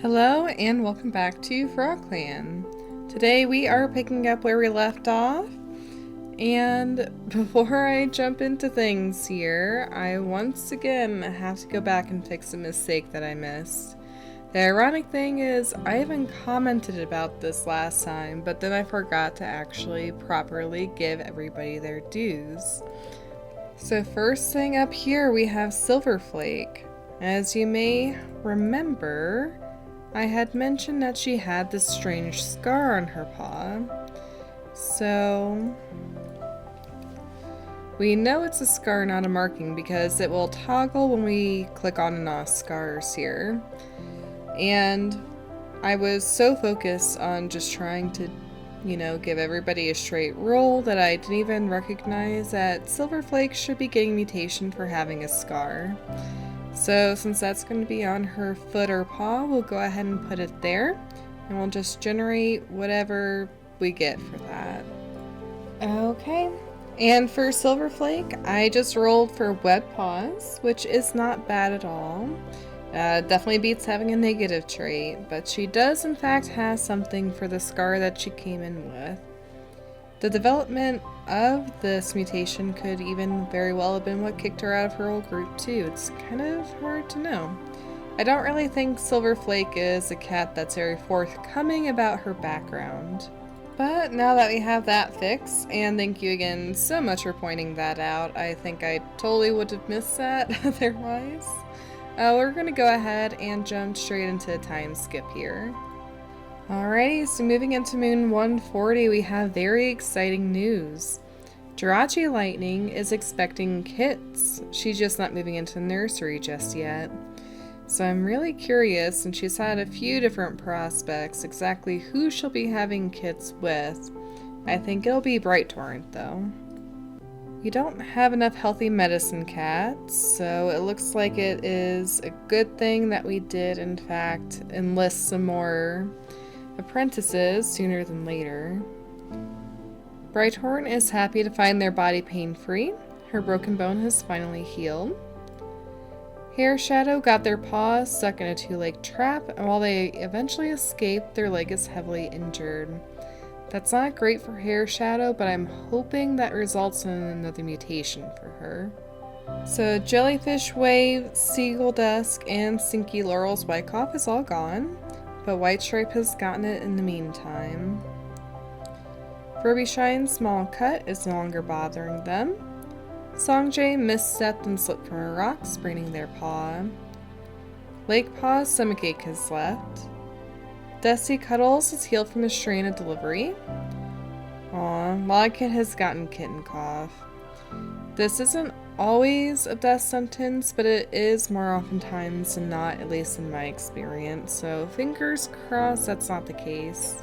Hello and welcome back to FrogClan. Today we are picking up where we left off, and before I jump into things here, I once again have to go back and fix a mistake that I missed. The ironic thing is, I even commented about this last time, but then I forgot to actually properly give everybody their dues. So first thing up here we have Flake. As you may remember, I had mentioned that she had this strange scar on her paw. So we know it's a scar, not a marking, because it will toggle when we click on and off scars here. And I was so focused on just trying to, give everybody a straight roll that I didn't even recognize that Flake should be getting mutation for having a scar. So since that's going to be on her foot or paw, we'll go ahead and put it there, and we'll just generate whatever we get for that. Okay, and for Flake, I just rolled for web paws, which is not bad at all. Definitely beats having a negative trait, but she does in fact have something for the scar that she came in with. The development of this mutation could even very well have been what kicked her out of her old group too. It's kind of hard to know. I don't really think Flake is a cat that's very forthcoming about her background. But now that we have that fixed, and thank you again so much for pointing that out, I think I totally would have missed that otherwise. We're going to go ahead and jump straight into a time skip here. Alrighty, so moving into Moon 140, we have very exciting news. Jirachi Lightning is expecting kits. She's just not moving into the nursery just yet. So I'm really curious, and she's had a few different prospects, exactly who she'll be having kits with. I think it'll be Bright Torrent though. We don't have enough healthy medicine cats, so it looks like it is a good thing that we did in fact enlist some more apprentices sooner than later. Brighthorn is happy to find their body pain-free. Her broken bone has finally healed. Hair Shadow got their paws stuck in a two-leg trap, and while they eventually escaped, their leg is heavily injured. That's not great for Hair Shadow, but I'm hoping that results in another mutation for her. So Jellyfish Wave, Seagull Dusk, and Stinky Laurel's White Cough is all gone, but White Stripe has gotten it in the meantime. Furby Shine's Small Cut is no longer bothering them. Songjay misstepped and slipped from a rock, spraining their paw. Lake Paw's stomachache has left. Dusty Cuddles is healed from a strain of delivery. OliveKit has gotten Kitten Cough. This isn't always a death sentence, but it is more oftentimes than not, at least in my experience, so fingers crossed that's not the case.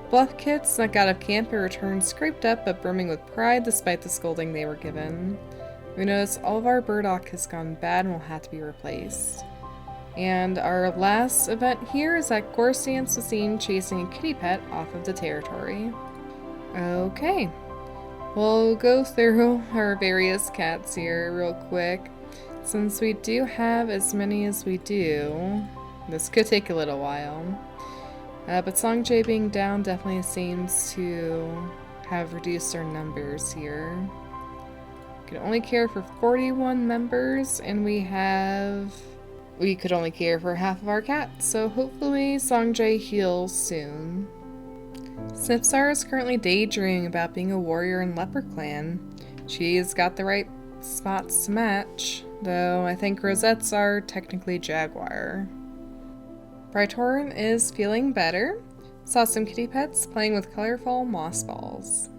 Bluffkit snuck out of camp and returned scraped up but brimming with pride despite the scolding they were given. We notice all of our burdock has gone bad and will have to be replaced. And our last event here is that Gorstance was seen chasing a kitty pet off of the territory. Okay. We'll go through our various cats here real quick. Since we do have as many as we do, this could take a little while. But Songjay being down definitely seems to have reduced our numbers here. We can only care for 41 members, and we could only care for half of our cats, so hopefully Songjay heals soon. Snipstar is currently daydreaming about being a warrior in Leopard Clan. She's got the right spots to match, though I think Rosettes are technically Jaguar. Brighthorn is feeling better. Saw some kitty pets playing with colorful moss balls.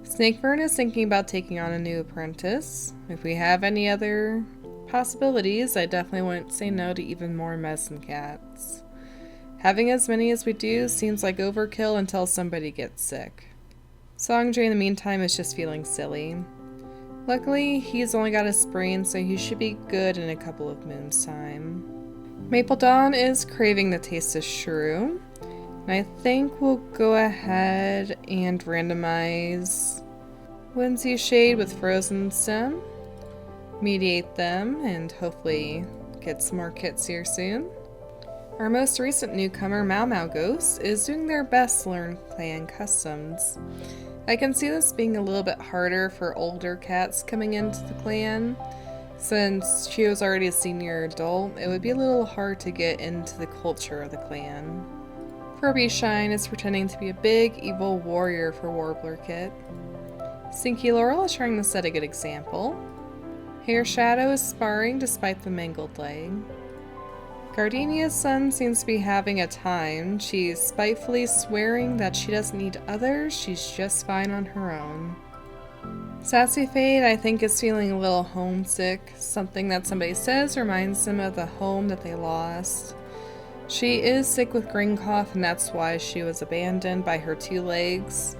Snakefern is thinking about taking on a new apprentice. If we have any other possibilities, I definitely wouldn't say no to even more medicine cats. Having as many as we do seems like overkill until somebody gets sick. Songjay in the meantime is just feeling silly. Luckily, he's only got a sprain, so he should be good in a couple of moons' time. Maple Dawn is craving the taste of shrew, and I think we'll go ahead and randomize Whimsy Shade with Frozen Stem, mediate them, and hopefully get some more kits here soon. Our most recent newcomer, Mau Mau Ghost, is doing their best to learn clan customs. I can see this being a little bit harder for older cats coming into the clan. Since she was already a senior adult, it would be a little hard to get into the culture of the clan. Furby Shine is pretending to be a big, evil warrior for OliveKit. Stinky Laurel is trying to set a good example. Hair Shadow is sparring despite the mangled leg. Gardenia's son seems to be having a time. She's spitefully swearing that she doesn't need others, she's just fine on her own. Sassy Fade, I think, is feeling a little homesick. Something that somebody says reminds them of the home that they lost. She is sick with Kitten Cough, and that's why she was abandoned by her two legs.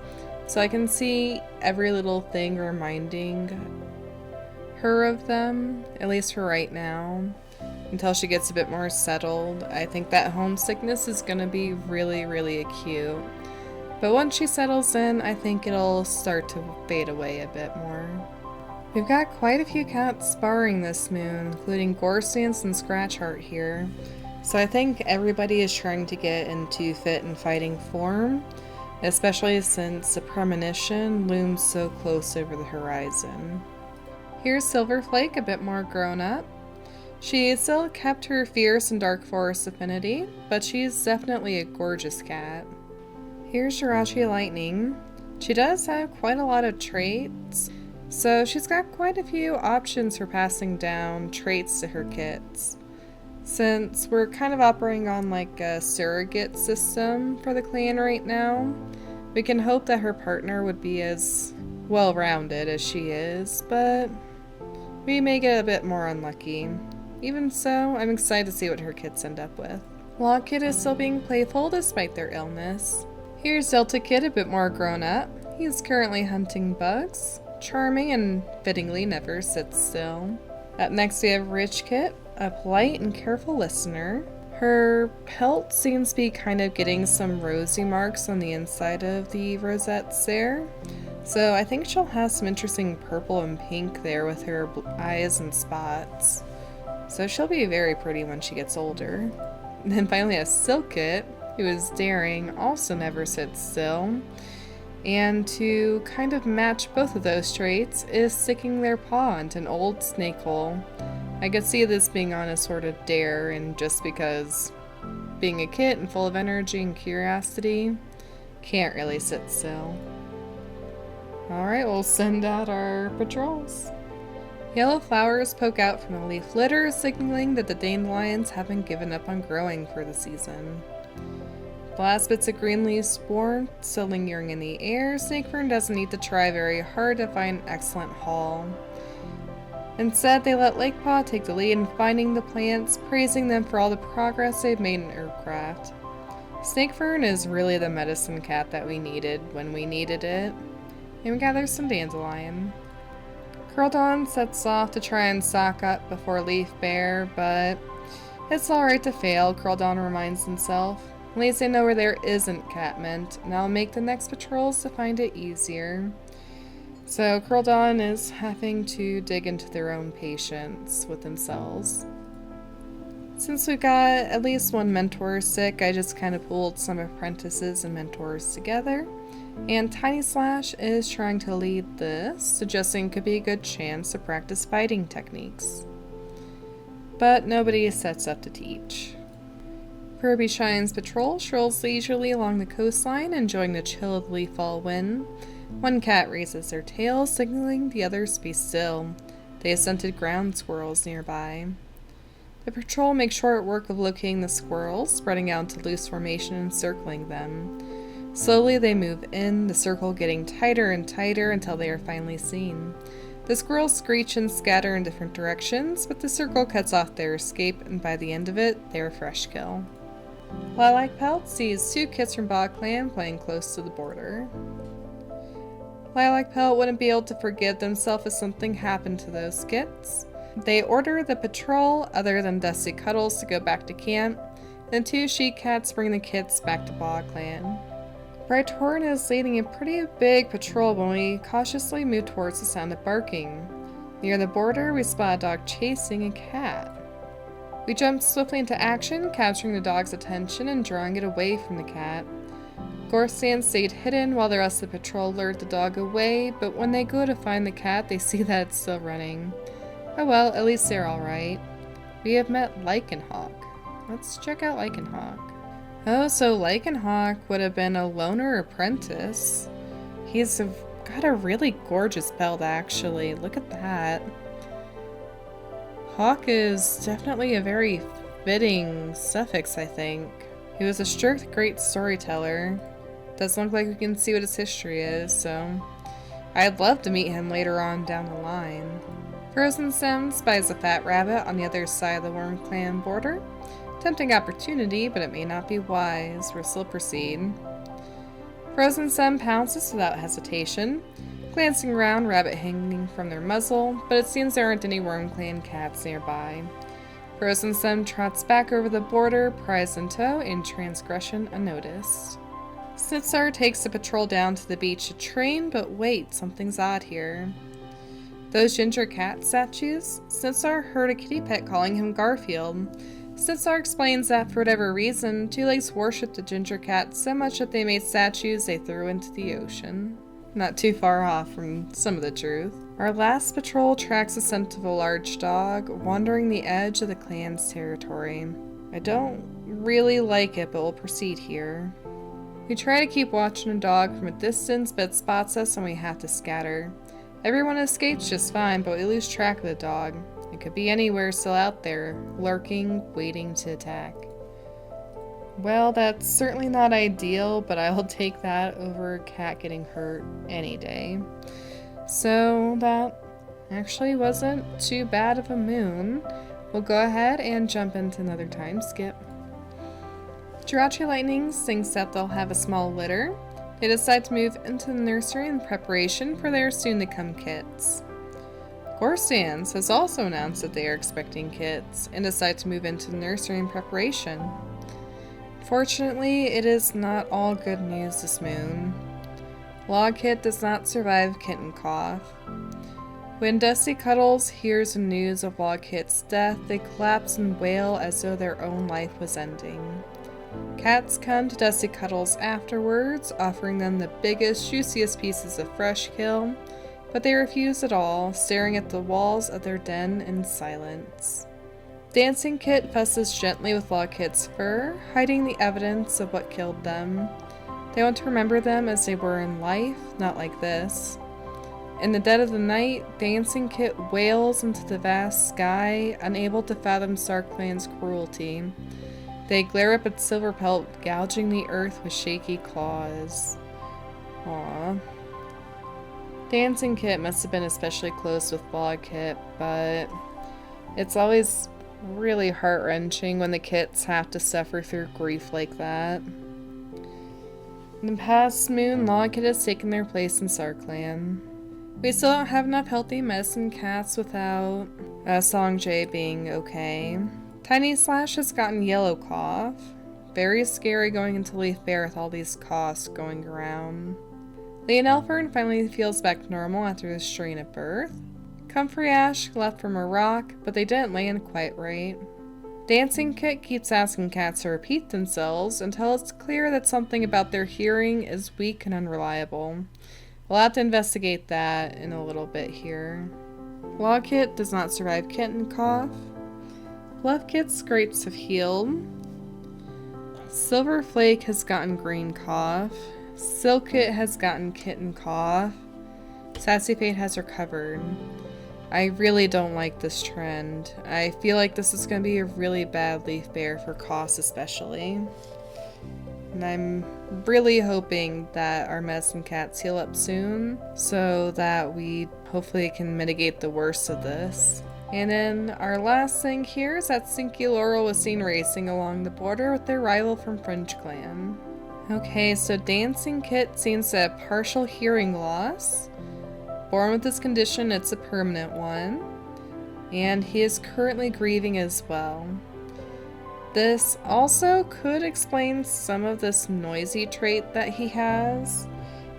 So I can see every little thing reminding her of them, at least for right now. Until she gets a bit more settled. I think that homesickness is going to be really, really acute. But once she settles in, I think it'll start to fade away a bit more. We've got quite a few cats sparring this moon, including Gore Stance and Scratch Heart here. So I think everybody is trying to get into fit and fighting form, especially since the premonition looms so close over the horizon. Here's Silver Flake, a bit more grown up. She still kept her fierce and dark forest affinity, but she's definitely a gorgeous cat. Here's Jirachi Lightning. She does have quite a lot of traits, so she's got quite a few options for passing down traits to her kits. Since we're kind of operating on like a surrogate system for the clan right now, we can hope that her partner would be as well-rounded as she is, but we may get a bit more unlucky. Even so, I'm excited to see what her kits end up with. OliveKit is still being playful despite their illness. Here's Delta Kid, a bit more grown up. He's currently hunting bugs. Charming and fittingly never sits still. Up next we have Rich Kit, a polite and careful listener. Her pelt seems to be kind of getting some rosy marks on the inside of the rosettes there. So I think she'll have some interesting purple and pink there with her eyes and spots. So she'll be very pretty when she gets older. And then finally a Silk Kit, who is daring, also never sits still. And to kind of match both of those traits is sticking their paw into an old snake hole. I could see this being on a sort of dare, and just because being a kit and full of energy and curiosity, can't really sit still. Alright, we'll send out our patrols. Yellow flowers poke out from a leaf litter, signaling that the dandelions haven't given up on growing for the season. Last bits of green leaves born, still lingering in the air. Snakefern doesn't need to try very hard to find an excellent haul. Instead, they let Lakepaw take the lead in finding the plants, praising them for all the progress they've made in Earthcraft. Snakefern is really the medicine cat that we needed when we needed it. And we gather some dandelion. Curldon sets off to try and stock up before Leaf Bear, but it's alright to fail, Curldon reminds himself. At least they know where there isn't catmint, and I'll make the next patrols to find it easier. So Curldon is having to dig into their own patience with themselves. Since we got at least one mentor sick, I just kind of pulled some apprentices and mentors together. And Tiny Slash is trying to lead this, suggesting it could be a good chance to practice fighting techniques. But nobody sets up to teach. Furby Shine's patrol strolls leisurely along the coastline, enjoying the chill of the leaf fall wind. One cat raises their tail, signaling the others to be still. They have scented ground squirrels nearby. The patrol makes short work of locating the squirrels, spreading out into loose formation and circling them. Slowly they move in, the circle getting tighter and tighter until they are finally seen. The squirrels screech and scatter in different directions, but the circle cuts off their escape, and by the end of it, they are a fresh kill. Lilac Pelt sees two kits from FrogClan playing close to the border. Lilac Pelt wouldn't be able to forgive themselves if something happened to those kits. They order the patrol, other than Dusty Cuddles, to go back to camp, and two she cats bring the kits back to FrogClan. Brighthorn is leading a pretty big patrol when we cautiously move towards the sound of barking. Near the border, we spot a dog chasing a cat. We jump swiftly into action, capturing the dog's attention and drawing it away from the cat. Gore stayed hidden while the rest of the patrol lured the dog away, but when they go to find the cat, they see that it's still running. Oh well, at least they're alright. We have met Lycanhawk. Let's check out Lycanhawk. Oh, so Lycanhawk would have been a loner apprentice. He's got a really gorgeous belt, actually. Look at that. Hawk is definitely a very fitting suffix, I think. He was a strict, great storyteller. Doesn't look like we can see what his history is, so I'd love to meet him later on down the line. Frozen Sim spies a fat rabbit on the other side of the WormClan border. Tempting opportunity, but it may not be wise. We'll still proceed. Frozen Sim pounces without hesitation, glancing around, rabbit hanging from their muzzle, but it seems there aren't any WormClan cats nearby. Frozen Sim trots back over the border, prize in tow, in transgression unnoticed. Snitsar takes the patrol down to the beach to train, but wait, something's odd here. Those ginger cat statues? Snitsar heard a kitty pet calling him Garfield. Snitsar explains that for whatever reason, Two Legs worshipped the ginger cat so much that they made statues they threw into the ocean. Not too far off from some of the truth. Our last patrol tracks the scent of a large dog, wandering the edge of the clan's territory. I don't really like it, but we'll proceed here. We try to keep watching a dog from a distance, but it spots us and we have to scatter. Everyone escapes just fine, but we lose track of the dog. It could be anywhere still out there, lurking, waiting to attack. Well, that's certainly not ideal, but I will take that over a cat getting hurt any day. So that actually wasn't too bad of a moon. We'll go ahead and jump into another time skip. Jirachi Lightning thinks that they'll have a small litter. They decide to move into the nursery in preparation for their soon-to-come kits. Gorstans has also announced that they are expecting kits and decide to move into the nursery in preparation. Fortunately, it is not all good news this moon. OliveKit does not survive Kitten Cough. When Dusty Cuddles hears the news of OliveKit's death, they collapse and wail as though their own life was ending. Cats come to Dusty Cuddles afterwards, offering them the biggest, juiciest pieces of fresh kill, but they refuse it all, staring at the walls of their den in silence. Dancing Kit fusses gently with OliveKit's fur, hiding the evidence of what killed them. They want to remember them as they were in life, not like this. In the dead of the night, Dancing Kit wails into the vast sky, unable to fathom StarClan's cruelty. They glare up at Silverpelt, gouging the earth with shaky claws. Aww. Dancing Kit must have been especially close with OliveKit, but it's always really heart-wrenching when the kits have to suffer through grief like that. In the past moon, OliveKit has taken their place in StarClan. We still don't have enough healthy medicine cats without Songjay being okay. Tiny Slash has gotten yellow cough. Very scary going into Leaf Bear with all these coughs going around. Leonelfern finally feels back normal after the strain of birth. Comfrey Ash left from a rock, but they didn't land quite right. Dancing Kit keeps asking cats to repeat themselves until it's clear that something about their hearing is weak and unreliable. We'll have to investigate that in a little bit here. OliveKit does not survive Kitten Cough. OliveKit's scrapes have healed. Silver Flake has gotten green cough. Silkit has gotten kitten cough. Sassy Fate has recovered. I really don't like this trend. I feel like this is going to be a really bad Leaf Bear for coughs especially. And I'm really hoping that our medicine cats heal up soon so that we hopefully can mitigate the worst of this. And then our last thing here is that Stinky Laurel was seen racing along the border with their rival from FrogClan. Okay, so Dancing Kit seems to have partial hearing loss. Born with this condition, it's a permanent one. And he is currently grieving as well. This also could explain some of this noisy trait that he has.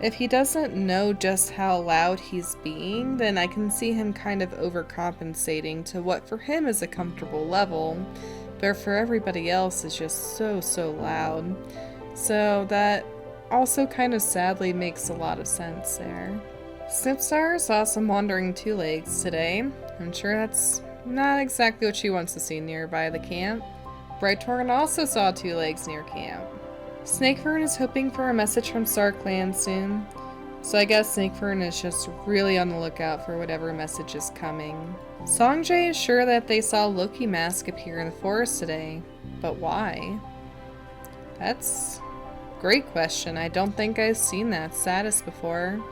If he doesn't know just how loud he's being, then I can see him kind of overcompensating to what for him is a comfortable level, but for everybody else is just so loud. So that also kind of sadly makes a lot of sense there. Snipstar saw some wandering two legs today. I'm sure that's not exactly what she wants to see nearby the camp. Brighthorn also saw two legs near camp. Snakefern is hoping for a message from StarClan soon, so I guess Snakefern is just really on the lookout for whatever message is coming. Songjay is sure that they saw Loki Mask appear in the forest today, but why? That's a great question. I don't think I've seen that status before,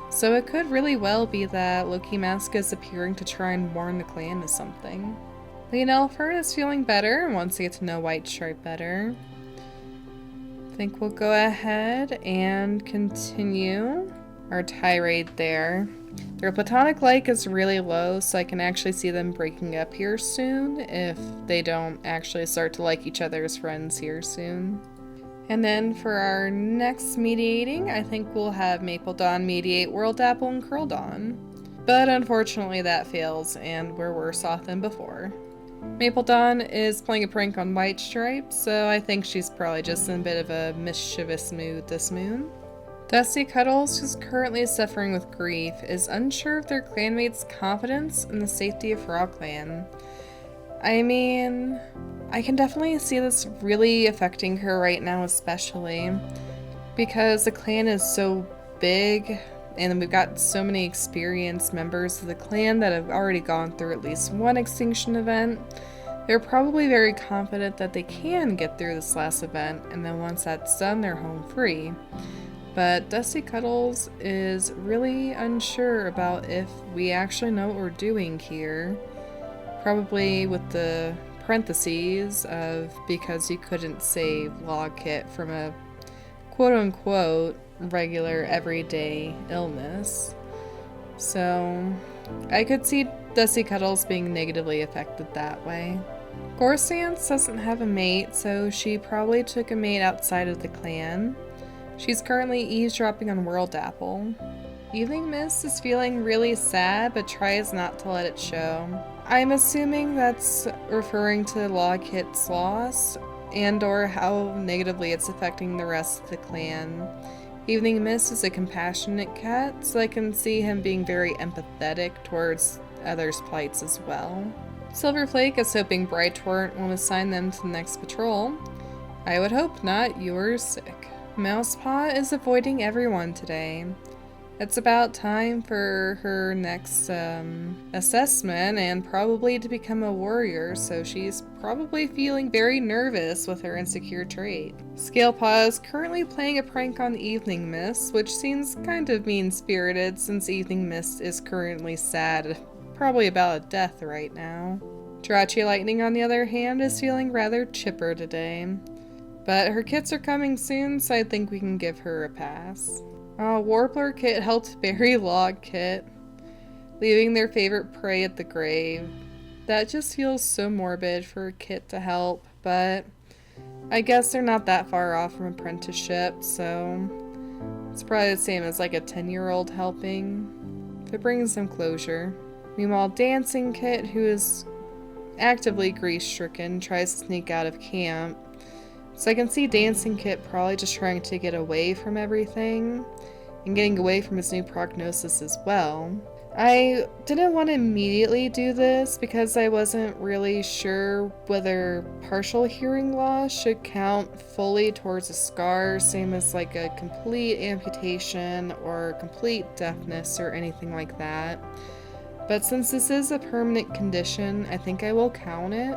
so it could really well be that Loki Mask is appearing to try and warn the clan of something. Leonelfern is feeling better and wants to get to know White Stripe better. I think we'll go ahead and continue our tirade there. Their platonic like is really low, so I can actually see them breaking up here soon if they don't actually start to like each other as friends here soon. And then for our next mediating, I think we'll have Maple Dawn mediate World Apple and Curl Dawn. But unfortunately that fails, and we're worse off than before. Maple Dawn is playing a prank on White Stripe, so I think she's probably just in a bit of a mischievous mood this moon. Dusty Cuddles, who's currently suffering with grief, is unsure of their clanmates' confidence in the safety of FrogClan. I mean, I can definitely see this really affecting her right now, especially because the clan is so big and we've got so many experienced members of the clan that have already gone through at least one extinction event. They're probably very confident that they can get through this last event, and then once that's done, they're home free. But Dusty Cuddles is really unsure about if we actually know what we're doing here. Probably with the parentheses of because you couldn't save OliveKit from a quote-unquote regular everyday illness. So I could see Dusty Cuddles being negatively affected that way. Gorsance doesn't have a mate, so she probably took a mate outside of the clan. She's currently eavesdropping on World Apple. Evening Mist is feeling really sad but tries not to let it show. I'm assuming that's referring to OliveKit's loss and or how negatively it's affecting the rest of the clan. Evening Mist is a compassionate cat, so I can see him being very empathetic towards others' plights as well. Silver Flake is hoping Brighthorn won't assign them to the next patrol. I would hope not, you're sick. Mousepaw is avoiding everyone today. It's about time for her next assessment and probably to become a warrior, so she's probably feeling very nervous with her insecure trait. Scalepaw is currently playing a prank on Evening Mist, which seems kind of mean-spirited since Evening Mist is currently sad, probably about a death right now. Jirachi Lightning, on the other hand, is feeling rather chipper today. But her kits are coming soon, so I think we can give her a pass. Warbler Kit helped bury OliveKit, leaving their favorite prey at the grave. That just feels so morbid for a Kit to help, but I guess they're not that far off from apprenticeship, so it's probably the same as like a 10-year-old helping, if it brings some closure. Meanwhile, Dancing Kit, who is actively grief-stricken, tries to sneak out of camp. So I can see Dancing Kit probably just trying to get away from everything and getting away from his new prognosis as well. I didn't want to immediately do this because I wasn't really sure whether partial hearing loss should count fully towards a scar, same as like a complete amputation or complete deafness or anything like that. But since this is a permanent condition, I think I will count it.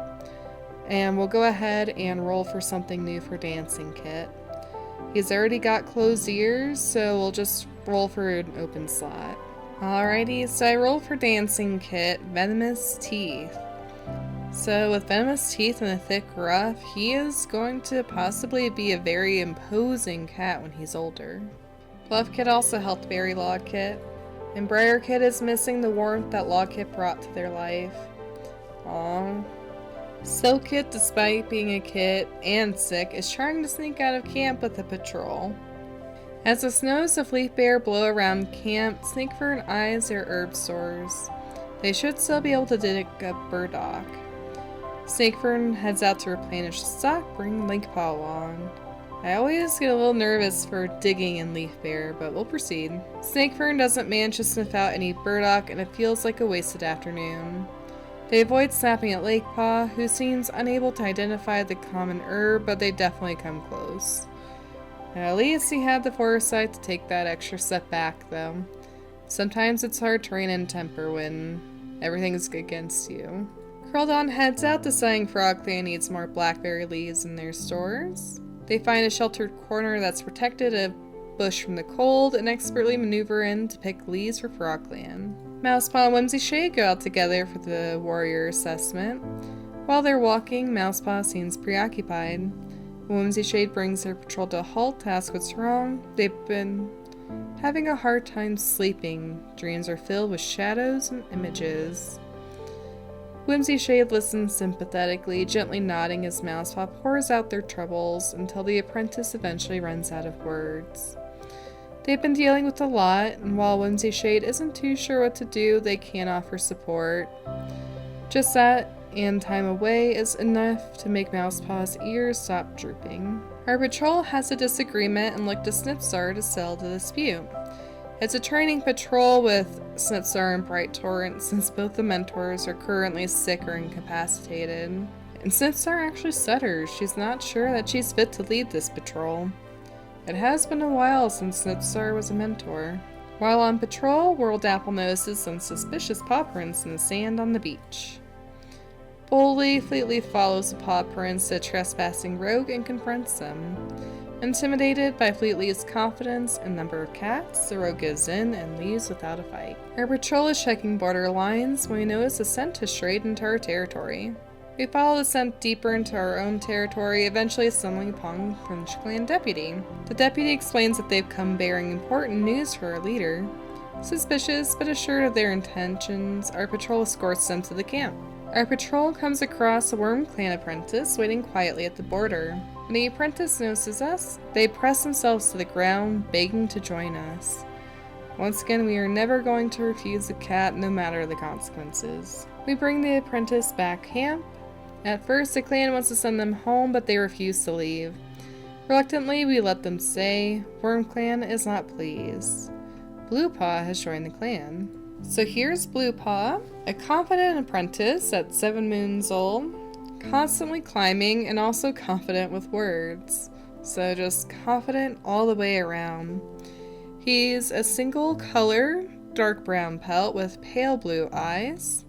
And we'll go ahead and roll for something new for Dancing Kit. He's already got closed ears, so we'll just roll for an open slot. Alrighty, so I roll for Dancing Kit, Venomous Teeth. So with Venomous Teeth and a thick ruff, he is going to possibly be a very imposing cat when he's older. OliveKit also helped bury OliveKit, and BriarKit is missing the warmth that OliveKit brought to their life. Aww. Silkkit, despite being a kit and sick, is trying to sneak out of camp with a patrol. As the snows of Leaf Bear blow around camp, Snakefern eyes their herb stores. They should still be able to dig up burdock. Snakefern heads out to replenish the stock, bringing Linkpaw along. I always get a little nervous for digging in Leaf Bear, but we'll proceed. Snakefern doesn't manage to sniff out any burdock, and it feels like a wasted afternoon. They avoid snapping at Lakepaw, who seems unable to identify the common herb, but they definitely come close. At least he had the foresight to take that extra step back, though. Sometimes it's hard to rein in temper when everything's against you. Curldon heads out, deciding FrogClan needs more blackberry leaves in their stores. They find a sheltered corner that's protected a bush from the cold and expertly maneuver in to pick leaves for FrogClan. Mousepaw and Whimsy Shade go out together for the warrior assessment. While they're walking, Mousepaw seems preoccupied. Whimsy Shade brings their patrol to a halt to ask what's wrong. They've been having a hard time sleeping. Dreams are filled with shadows and images. Whimsy Shade listens sympathetically, gently nodding as Mousepaw pours out their troubles until the apprentice eventually runs out of words. They've been dealing with a lot, and while Whimsy Shade isn't too sure what to do, they can offer support. Just that, and time away is enough to make Mousepaw's ears stop drooping. Our patrol has a disagreement and look to Snipstar to settle the dispute. It's a training patrol with Snipstar and Bright Torrent since both the mentors are currently sick or incapacitated. And Snipstar actually stutters. She's not sure that she's fit to lead this patrol. It has been a while since Snipstar was a mentor. While on patrol, World Apple notices some suspicious paw prints in the sand on the beach. Boldly, Fleetleaf follows the paw prints to a trespassing rogue and confronts them. Intimidated by Fleetleaf's confidence and number of cats, the rogue gives in and leaves without a fight. Our patrol is checking border lines when we notice a scent has strayed into our territory. We follow the scent deeper into our own territory, eventually stumbling upon FrogClan deputy. The deputy explains that they've come bearing important news for our leader. Suspicious but assured of their intentions, our patrol escorts them to the camp. Our patrol comes across a WormClan apprentice waiting quietly at the border. When the apprentice notices us, they press themselves to the ground, begging to join us. Once again, we are never going to refuse the cat, no matter the consequences. We bring the apprentice back camp. At first, the clan wants to send them home, but they refuse to leave. Reluctantly, we let them stay. WormClan is not pleased. Bluepaw has joined the clan. So here's Bluepaw, a confident apprentice at 7 moons old, constantly climbing and also confident with words. So just confident all the way around. He's a single color, dark brown pelt with pale blue eyes.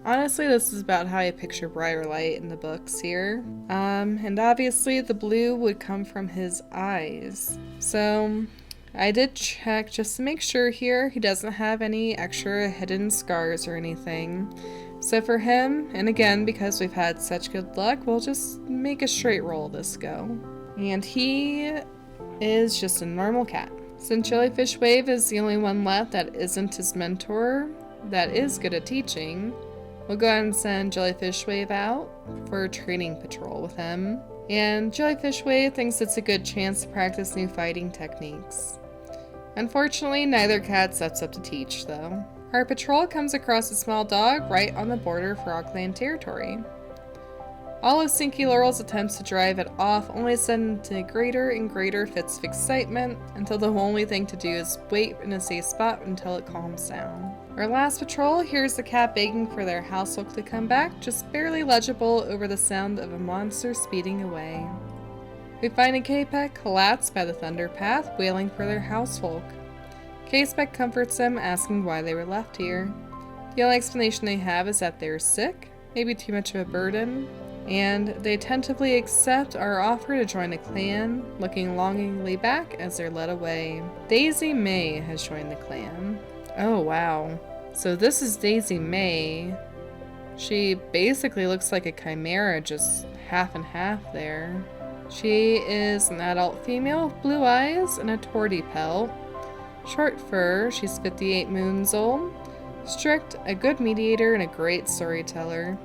Honestly, this is about how I picture Briarlight in the books here. And obviously the blue would come from his eyes. So I did check just to make sure here he doesn't have any extra hidden scars or anything. So for him, and again because we've had such good luck, we'll just make a straight roll this go. And he is just a normal cat. Since Jellyfish Wave is the only one left that isn't his mentor, that is good at teaching, we'll go ahead and send Jellyfish Wave out for a training patrol with him. And Jellyfish Wave thinks it's a good chance to practice new fighting techniques. Unfortunately, neither cat sets up to teach, though. Our patrol comes across a small dog right on the border of FrogClan territory. All of Stinky Laurel's attempts to drive it off only send into greater and greater fits of excitement until the only thing to do is wait in a safe spot until it calms down. Our last patrol hears the cat begging for their housefolk to come back, just barely legible over the sound of a monster speeding away. We find a K-Pet collapsed by the thunder path, wailing for their housefolk. K-Spec comforts them, asking why they were left here. The only explanation they have is that they're sick, maybe too much of a burden, and they tentatively accept our offer to join the clan, looking longingly back as they're led away. Daisy May has joined the clan. Oh wow. So this is Daisy May. She basically looks like a chimera, just half and half there. She is an adult female with blue eyes and a torty pelt. Short fur, she's 58 moons old. Strict, a good mediator, and a great storyteller.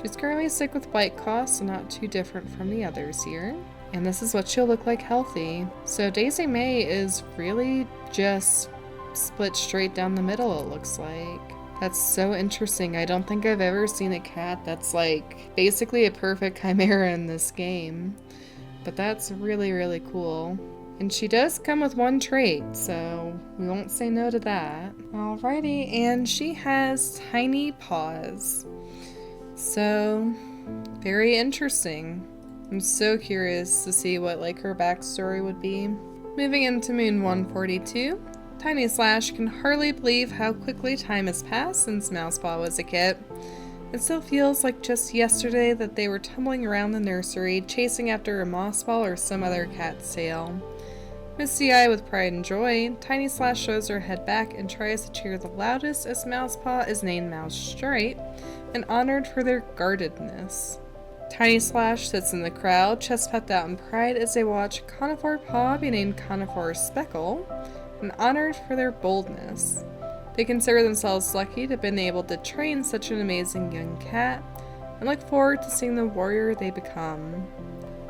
She's currently sick with white cough, so not too different from the others here. And this is what she'll look like healthy. So Daisy May is really just split straight down the middle, it looks like. That's so interesting. I don't think I've ever seen a cat that's like basically a perfect chimera in this game. But that's really, really cool. And she does come with one trait, so we won't say no to that. Alrighty, and she has tiny paws. So, very interesting. I'm so curious to see what like her backstory would be. Moving into Moon 142, Tiny Slash can hardly believe how quickly time has passed since Mousepaw was a kit. It still feels like just yesterday that they were tumbling around the nursery, chasing after a moss ball or some other cat's tail. Misty-eyed with pride and joy, Tiny Slash shows her head back and tries to cheer the loudest as Mousepaw is named Mouse Stripe and honored for their guardedness. Tiny Slash sits in the crowd, chest puffed out in pride as they watch Conifer Paw be named Conifer Speckle and honored for their boldness. They consider themselves lucky to have been able to train such an amazing young cat and look forward to seeing the warrior they become.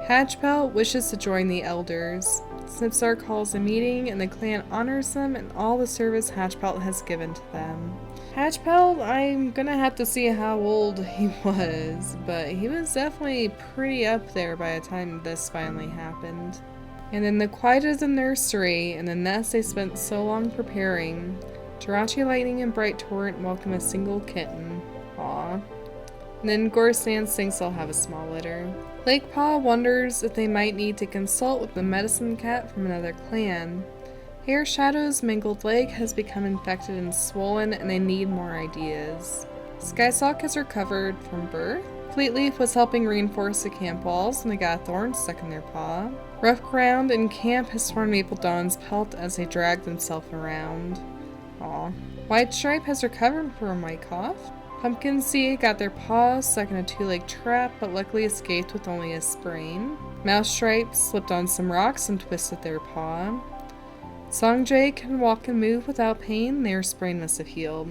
Hatchpelt wishes to join the elders. Snipstar calls a meeting and the clan honors them and all the service Hatchpelt has given to them. Hatchpelt, I'm gonna have to see how old he was, but he was definitely pretty up there by the time this finally happened. And in the quiet of the nursery and the nest they spent so long preparing, Jirachi Lightning and Bright Torrent welcome a single kitten. Aww. And then Gore Sans thinks they'll have a small litter. Flake Paw wonders if they might need to consult with the medicine cat from another clan. Hair Shadow's mangled leg has become infected and swollen and they need more ideas. Skysock has recovered from birth. Fleetleaf was helping reinforce the camp walls and they got a thorn stuck in their paw. Rough Ground in camp has torn Maple Dawn's pelt as they drag themselves around. Aw. White Stripe has recovered from a white cough. Pumpkin Seed got their paws stuck in a two-leg trap, but luckily escaped with only a sprain. Mouse Stripe slipped on some rocks and twisted their paw. Songjay can walk and move without pain, their sprain must have healed.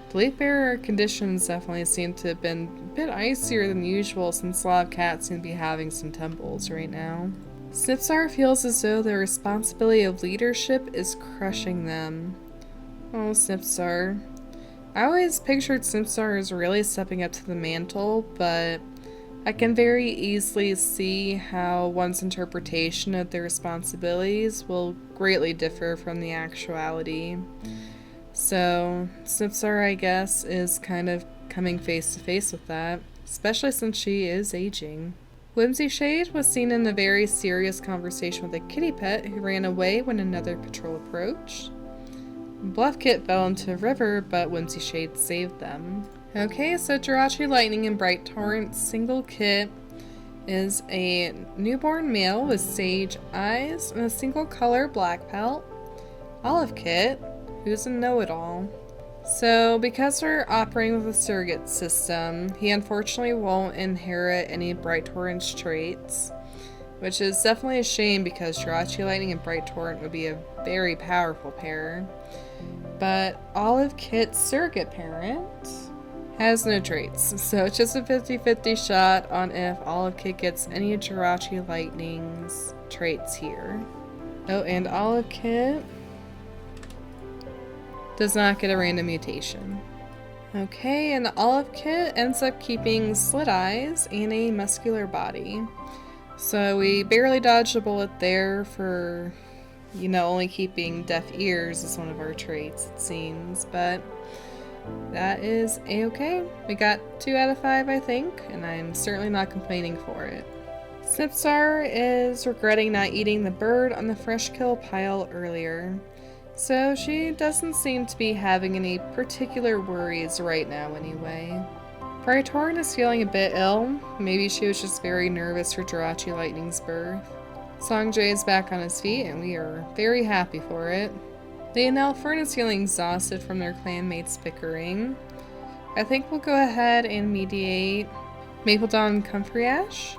The Leaf Bearer conditions definitely seem to have been a bit icier than usual since a lot of cats seem to be having some temples right now. Snipstar feels as though the responsibility of leadership is crushing them. Oh, Snipstar. I always pictured Snipstar as really stepping up to the mantle, but I can very easily see how one's interpretation of their responsibilities will greatly differ from the actuality. So, Snipstar, I guess, is kind of coming face to face with that, especially since she is aging. Whimsy Shade was seen in a very serious conversation with a kitty pet who ran away when another patrol approached. OliveKit fell into a river, but Whimsy Shade saved them. Okay, so Jirachi Lightning and Bright Torrent's single kit is a newborn male with sage eyes and a single color black pelt. OliveKit, who's a know-it-all. So, because we're operating with a surrogate system, he unfortunately won't inherit any Bright Torrent's traits, which is definitely a shame because Jirachi Lightning and Bright Torrent would be a very powerful pair. But OliveKit's surrogate parent has no traits, so it's just a 50-50 shot on if OliveKit gets any of Jirachi Lightning's traits here. Oh, and OliveKit does not get a random mutation. Okay, and OliveKit ends up keeping slit eyes and a muscular body. So we barely dodged a bullet there for, only keeping deaf ears as one of our traits, it seems, but that is a-okay. We got 2 out of 5, I think, and I'm certainly not complaining for it. Snipstar is regretting not eating the bird on the fresh kill pile earlier, so she doesn't seem to be having any particular worries right now anyway. Bright Torrent is feeling a bit ill. Maybe she was just very nervous for Jirachi Lightning's birth. Songjay is back on his feet, and we are very happy for it. Lee and Elfern is feeling exhausted from their clanmates bickering. I think we'll go ahead and mediate Maple Dawn Comfrey Ash,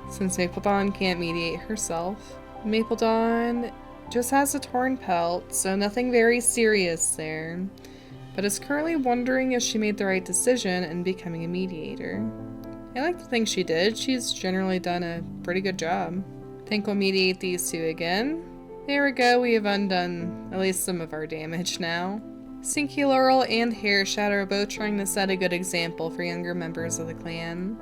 since Maple Dawn can't mediate herself. Maple Dawn just has a torn pelt, so nothing very serious there, but is currently wondering if she made the right decision in becoming a mediator. I like to think she did. She's generally done a pretty good job. I think we'll mediate these two again. There we go, we have undone at least some of our damage now. Stinky Laurel and Hair Shadow are both trying to set a good example for younger members of the clan.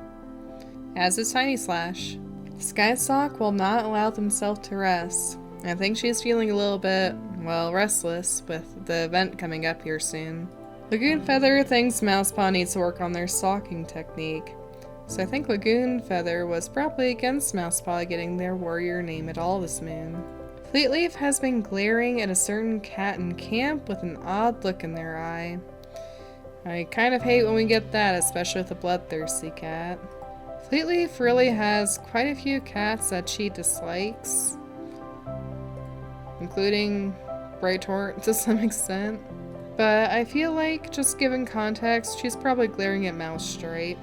As is Tiny Slash. Skysock will not allow themselves to rest. I think she's feeling a little bit, well, restless with the event coming up here soon. Lagoon Feather thinks Mousepaw needs to work on their stalking technique. So I think Lagoon Feather was probably against Mousepaw getting their warrior name at all this moon. Fleetleaf has been glaring at a certain cat in camp with an odd look in their eye. I kind of hate when we get that, especially with a bloodthirsty cat. Fleetleaf really has quite a few cats that she dislikes, including Brighthorn to some extent. But I feel like, just given context, she's probably glaring at Mousestripe.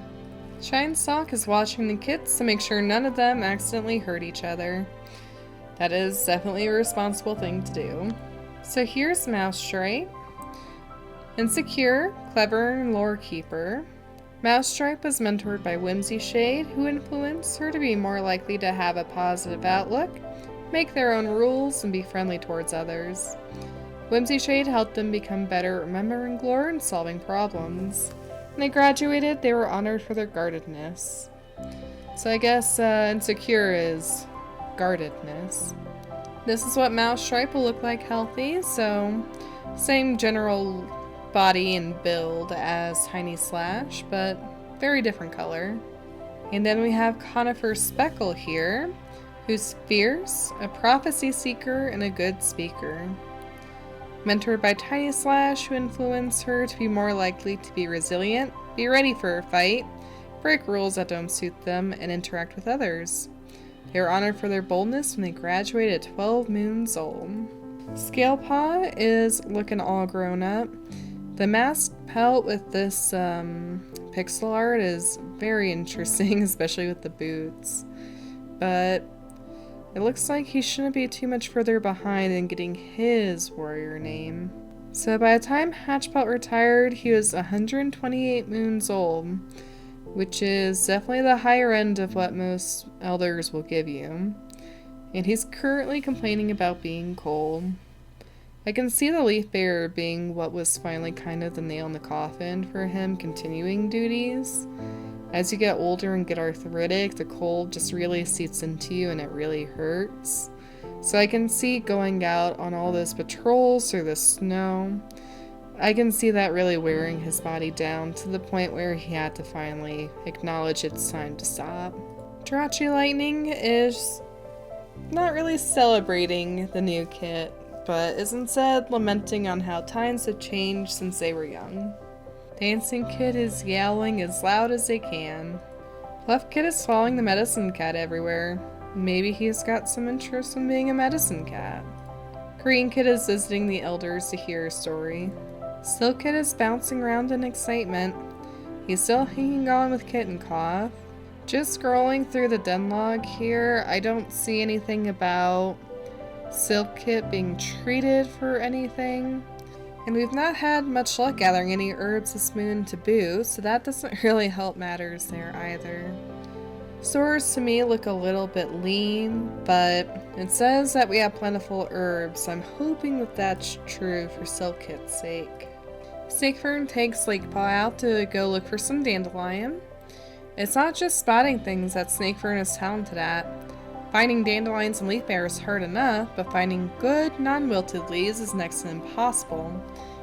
Shinesock is watching the kits to make sure none of them accidentally hurt each other. That is definitely a responsible thing to do. So here's Mousestripe. Insecure, clever, and lore keeper. Mousestripe was mentored by Whimsy Shade, who influenced her to be more likely to have a positive outlook, make their own rules, and be friendly towards others. Whimsy Shade helped them become better at remembering lore and solving problems. When they graduated, they were honored for their guardedness. So I guess Insecure is guardedness. This is what Mousestripe will look like healthy, so same general body and build as Tiny Slash, but very different color. And then we have Conifer Speckle here, who's fierce, a prophecy seeker, and a good speaker. Mentored by Tiny Slash, who influenced her to be more likely to be resilient, be ready for a fight, break rules that don't suit them, and interact with others. They were honored for their boldness when they graduated at 12 moons old. Scalepaw is looking all grown up. The masked pelt with this pixel art is very interesting, especially with the boots. But it looks like he shouldn't be too much further behind in getting his warrior name. So by the time Hatchpelt retired, he was 128 moons old, which is definitely the higher end of what most elders will give you. And he's currently complaining about being cold. I can see the Leaf Bearer being what was finally kind of the nail in the coffin for him continuing duties. As you get older and get arthritic, the cold just really seeps into you and it really hurts. So I can see going out on all those patrols through the snow. I can see that really wearing his body down to the point where he had to finally acknowledge it's time to stop. Jirachi Lightning is not really celebrating the new kit, but is instead lamenting on how times have changed since they were young. Dancing Kid is yowling as loud as they can. Fluff Kid is following the medicine cat everywhere. Maybe he's got some interest in being a medicine cat. Green Kid is visiting the elders to hear a story. Silk Kid is bouncing around in excitement. He's still hanging on with Kitten Cough. Just scrolling through the den log here, I don't see anything about Silk Kid being treated for anything. And we've not had much luck gathering any herbs this moon to boot, so that doesn't really help matters there either. Stores to me look a little bit lean, but it says that we have plentiful herbs, so I'm hoping that that's true for Silk Kit's sake. Snakefern takes Slakepaw out to go look for some dandelion. It's not just spotting things that Snakefern is talented at. Finding dandelions and leaf bear is hard enough, but finding good, non-wilted leaves is next to impossible.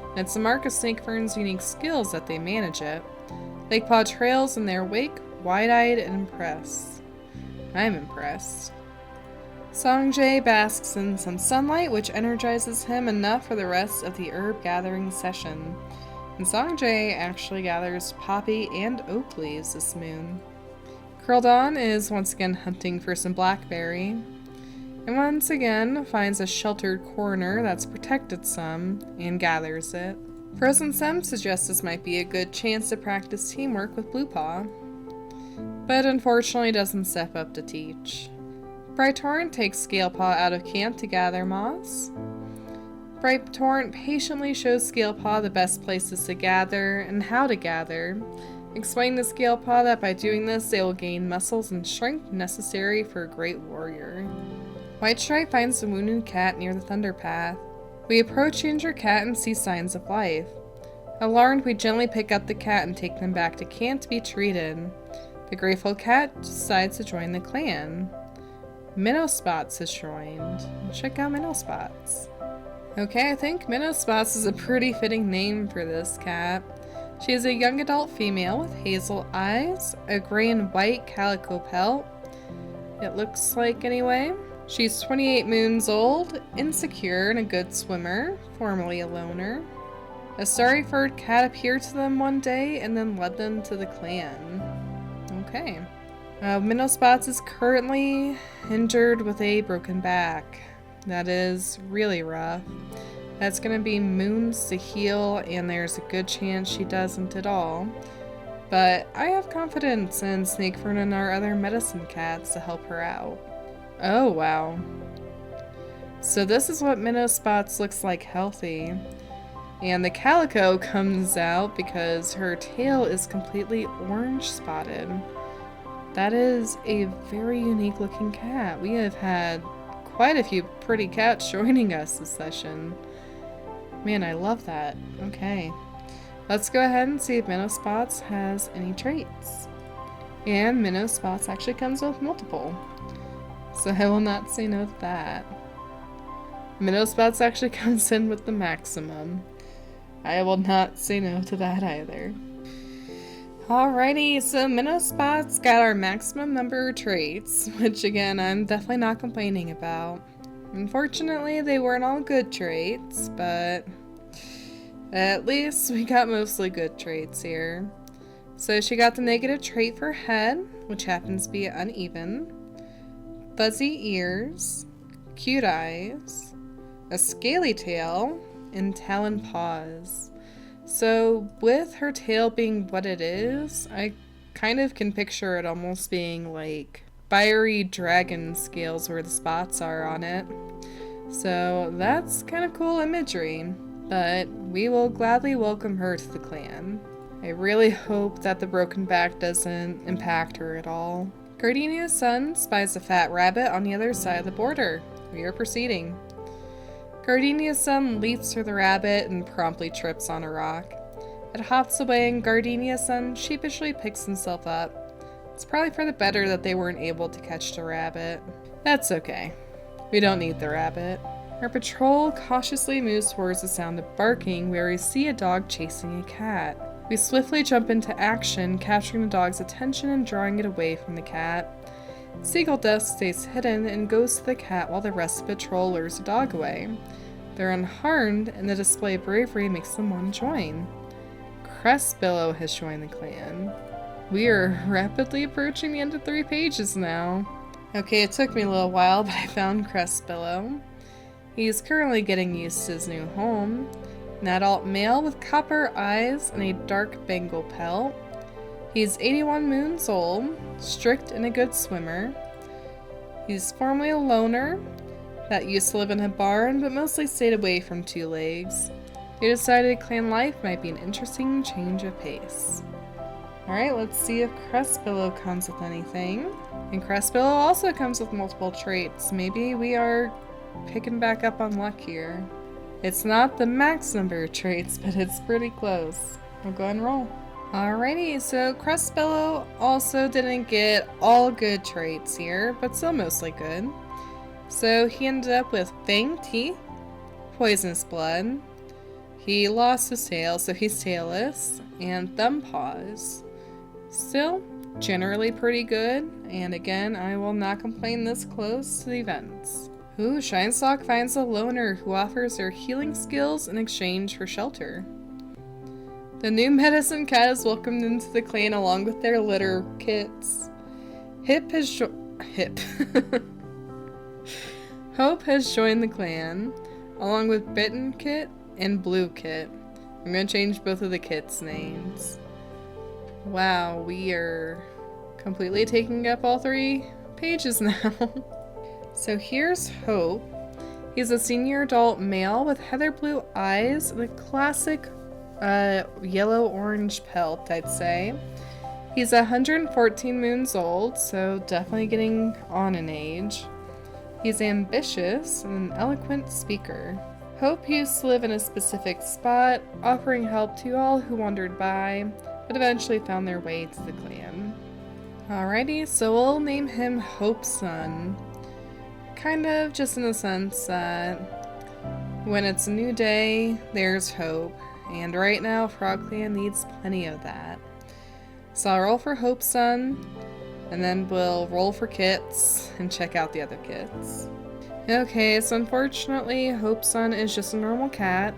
And it's the mark of Snakefern's unique skills that they manage it. Lakepaw trails in their wake, wide-eyed and impressed. I'm impressed. Songjay basks in some sunlight, which energizes him enough for the rest of the herb gathering session. And Songjay actually gathers poppy and oak leaves this moon. Curldon is once again hunting for some blackberry, and once again finds a sheltered corner that's protected some, and gathers it. Frozen Sem suggests this might be a good chance to practice teamwork with Bluepaw, but unfortunately doesn't step up to teach. Bright Torrent takes Scalepaw out of camp to gather moss. Bright Torrent patiently shows Scalepaw the best places to gather and how to gather, Explain to Scale Paw that by doing this, they will gain muscles and strength necessary for a great warrior. White Stripe finds a wounded cat near the Thunder Path. We approach the injured cat and see signs of life. Alarmed, we gently pick up the cat and take them back to camp to be treated. The grateful cat decides to join the clan. Minnow Spots has joined. Check out Minnow Spots. Okay, I think Minnow Spots is a pretty fitting name for this cat. She is a young adult female with hazel eyes, a gray and white calico pelt. It looks like anyway. She's 28 moons old, insecure and a good swimmer, formerly a loner. A starry-furred cat appeared to them one day and then led them to the clan. Okay. Minnow Spots is currently injured with a broken back. That is really rough. That's gonna be moons to heal, and there's a good chance she doesn't at all. But I have confidence in Snakefern and our other medicine cats to help her out. Oh, wow. So this is what Minnow Spots looks like healthy. And the calico comes out because her tail is completely orange spotted. That is a very unique looking cat. We have had quite a few pretty cats joining us this session. Man, I love that. Okay. Let's go ahead and see if Minnow Spots has any traits. And Minnow Spots actually comes with multiple. So I will not say no to that. Minnow Spots actually comes in with the maximum. I will not say no to that either. Alrighty, so Minnow Spots got our maximum number of traits, which again, I'm definitely not complaining about. Unfortunately, they weren't all good traits, but at least we got mostly good traits here. So she got the negative trait for head, which happens to be uneven, fuzzy ears, cute eyes, a scaly tail, and talon paws. So with her tail being what it is, I kind of can picture it almost being like fiery dragon scales where the spots are on it. So that's kind of cool imagery, but we will gladly welcome her to the clan. I really hope that the broken back doesn't impact her at all. Gardenia's son spies a fat rabbit on the other side of the border. We are proceeding. Gardenia's son leaps for the rabbit and promptly trips on a rock. It hops away and Gardenia's son sheepishly picks himself up. It's probably for the better that they weren't able to catch the rabbit. That's okay. We don't need the rabbit. Our patrol cautiously moves towards the sound of barking where we see a dog chasing a cat. We swiftly jump into action, capturing the dog's attention and drawing it away from the cat. Seagull Dust stays hidden and goes to the cat while the rest of the patrol lures the dog away. They're unharmed, and the display of bravery makes them want to join. Crest Billow has joined the clan. We are rapidly approaching the end of 3 pages now. Okay, it took me a little while, but I found Crest Billow. He's currently getting used to his new home. An adult male with copper eyes and a dark Bengal pelt. He's 81 moons old, strict and a good swimmer. He's formerly a loner that used to live in a barn but mostly stayed away from 2 legs. He decided clan life might be an interesting change of pace. Alright, let's see if Crest Billow comes with anything. And Crest Billow also comes with multiple traits. Maybe we are picking back up on luck here. It's not the max number of traits, but it's pretty close. We'll go ahead and roll. Alrighty, so Crest Billow also didn't get all good traits here, but still mostly good. So he ended up with fang teeth, poisonous blood, he lost his tail, so he's tailless, and thumb paws. Still, generally pretty good, and again, I will not complain this close to the events. Ooh, Shinestock finds a loner who offers their healing skills in exchange for shelter. The new medicine cat is welcomed into the clan along with their litter kits. Hope has joined the clan, along with Bitten Kit and Blue Kit. I'm going to change both of the kits' names. Wow, we are completely taking up all 3 pages now. So here's Hope. He's a senior adult male with heather blue eyes and a classic yellow-orange pelt, I'd say. He's 114 moons old, so definitely getting on in age. He's ambitious and an eloquent speaker. Hope used to live in a specific spot, offering help to all who wandered by, but eventually found their way to the clan. Alrighty, so we'll name him Hope's Son. Kind of just in the sense that when it's a new day, there's hope. And right now, FrogClan needs plenty of that. So I'll roll for Hope's Son, and then we'll roll for kits and check out the other kits. Okay, so unfortunately, Hope's Son is just a normal cat,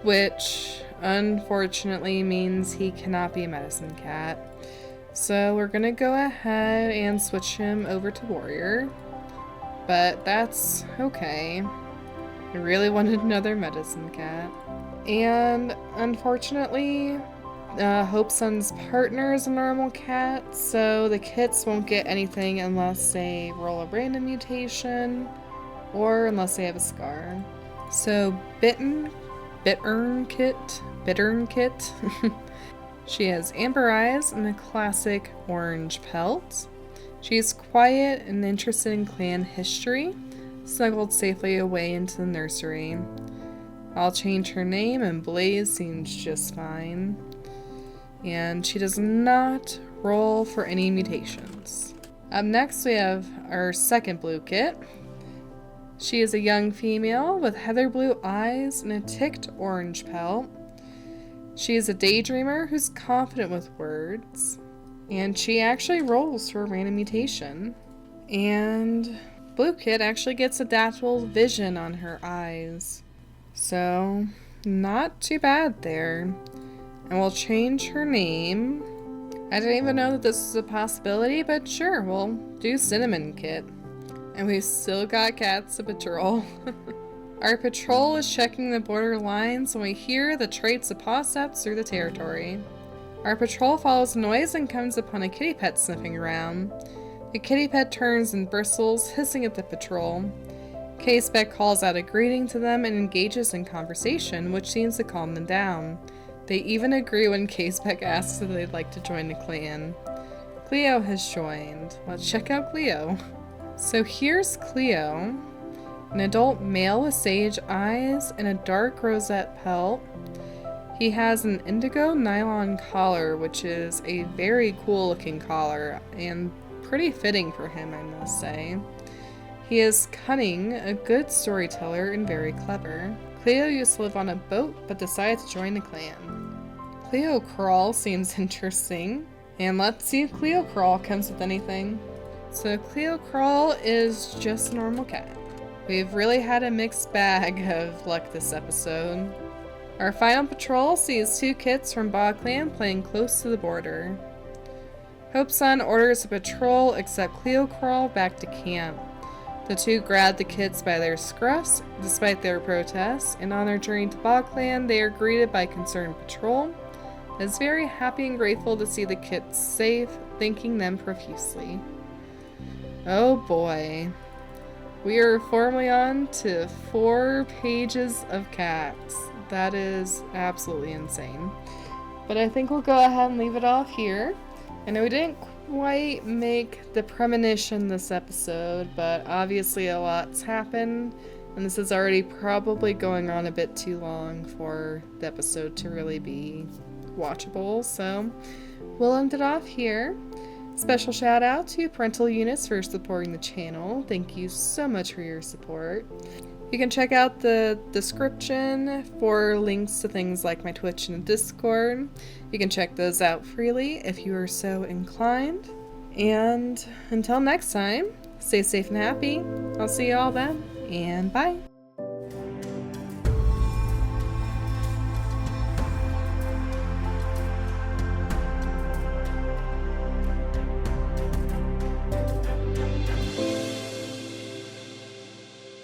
which unfortunately means he cannot be a medicine cat. So we're gonna go ahead and switch him over to warrior, but that's okay. I really wanted another medicine cat. And unfortunately, Hope's Son's partner is a normal cat, so the kits won't get anything unless they roll a random mutation or unless they have a scar. So Bittern Kit. She has amber eyes and a classic orange pelt. She's quiet and interested in clan history, snuggled safely away into the nursery. I'll change her name, and Blaze seems just fine. And she does not roll for any mutations. Up next we have our second blue kit. She is a young female with heather blue eyes and a ticked orange pelt. She is a daydreamer who's confident with words, and she actually rolls for a random mutation. And blue kit actually gets adaptable vision on her eyes, so not too bad there. And we'll change her name. I didn't even know that this was a possibility, but sure, we'll do Cinnamon Kit. And we've still got cats to patrol. Our patrol is checking the border lines when we hear the traits of paw steps through the territory. Our patrol follows the noise and comes upon a kitty pet sniffing around. The kitty pet turns and bristles, hissing at the patrol. K-Spec calls out a greeting to them and engages in conversation, which seems to calm them down. They even agree when K-Spec asks if they'd like to join the clan. Cleo has joined. Let's check out Cleo. So here's Cleo, an adult male with sage eyes and a dark rosette pelt. He has an indigo nylon collar, which is a very cool looking collar and pretty fitting for him, I must say. He is cunning, a good storyteller, and very clever. Cleo used to live on a boat, but decided to join the clan. Cleo Crawl seems interesting, and let's see if Cleo Crawl comes with anything. So Cleo Crawl is just a normal cat. We've really had a mixed bag of luck this episode. Our final patrol sees two kits from FrogClan playing close to the border. Hope's Son orders the patrol accept Cleo Crawl back to camp. The two grab the kits by their scruffs, despite their protests, and on their journey to FrogClan, they are greeted by concerned patrol, that is very happy and grateful to see the kits safe, thanking them profusely. Oh boy. We are formally on to 4 pages of cats. That is absolutely insane. But I think we'll go ahead and leave it off here. I know we didn't quite make the premonition this episode, but obviously a lot's happened, and this is already probably going on a bit too long for the episode to really be watchable, so we'll end it off here. Special shout out to Parental Units for supporting the channel. Thank you so much for your support. You can check out the description for links to things like my Twitch and Discord. You can check those out freely if you are so inclined. And until next time, stay safe and happy. I'll see you all then, and bye.